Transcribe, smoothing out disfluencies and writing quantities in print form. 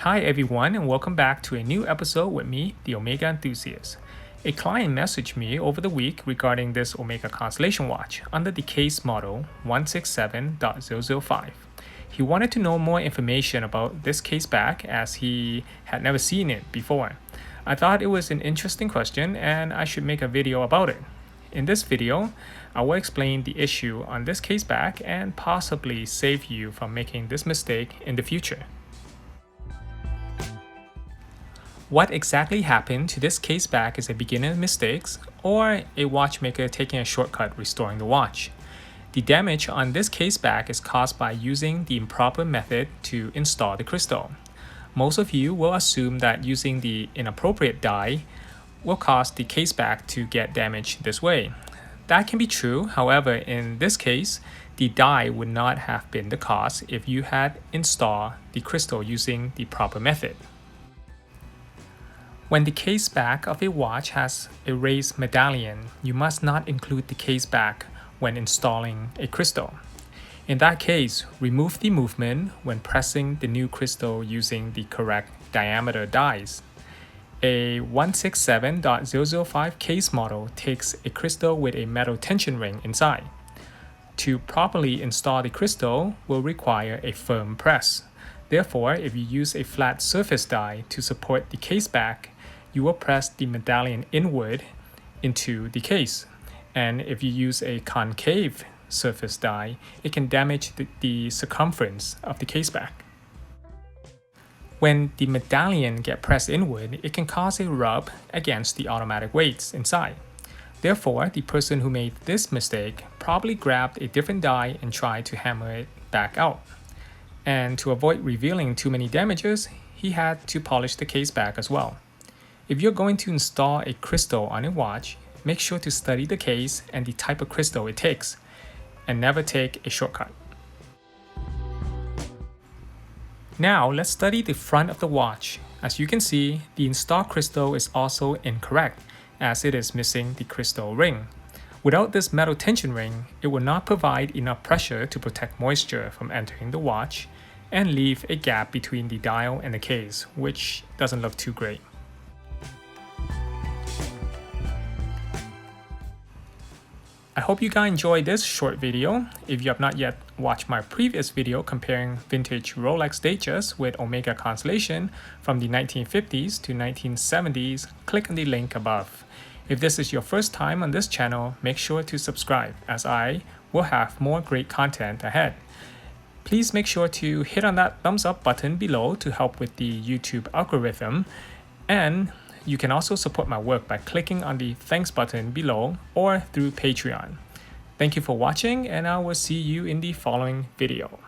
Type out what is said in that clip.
Hi everyone and welcome back to a new episode with me, the Omega Enthusiast. A client messaged me over the week regarding this Omega Constellation watch under the case model 167.005. He wanted to know more information about this case back as he had never seen it before. I thought it was an interesting question and I should make a video about it. In this video, I will explain the issue on this case back and possibly save you from making this mistake in the future. What exactly happened to this case back is a beginner's mistakes or a watchmaker taking a shortcut restoring the watch. The damage on this case back is caused by using the improper method to install the crystal. Most of you will assume that using the inappropriate die will cause the case back to get damaged this way. That can be true, however, in this case, the die would not have been the cause if you had installed the crystal using the proper method. When the case back of a watch has a raised medallion, you must not include the case back when installing a crystal. In that case, remove the movement when pressing the new crystal using the correct diameter dies. A 167.005 case model takes a crystal with a metal tension ring inside. To properly install the crystal will require a firm press. Therefore, if you use a flat surface die to support the case back, you will press the medallion inward into the case. And if you use a concave surface die, it can damage the circumference of the case back. When the medallion gets pressed inward, it can cause a rub against the automatic weights inside. Therefore, the person who made this mistake probably grabbed a different die and tried to hammer it back out. And to avoid revealing too many damages, he had to polish the case back as well. If you're going to install a crystal on a watch, make sure to study the case and the type of crystal it takes, and never take a shortcut. Now let's study the front of the watch. As you can see, the installed crystal is also incorrect as it is missing the crystal ring. Without this metal tension ring, it will not provide enough pressure to protect moisture from entering the watch and leave a gap between the dial and the case, which doesn't look too great. I hope you guys enjoyed this short video. If you have not yet watched my previous video comparing vintage Rolex Datejust with Omega Constellation from the 1950s to 1970s, click on the link above. If this is your first time on this channel, make sure to subscribe as I will have more great content ahead. Please make sure to hit on that thumbs up button below to help with the YouTube algorithm, and you can also support my work by clicking on the thanks button below or through Patreon. Thank you for watching, and I will see you in the following video.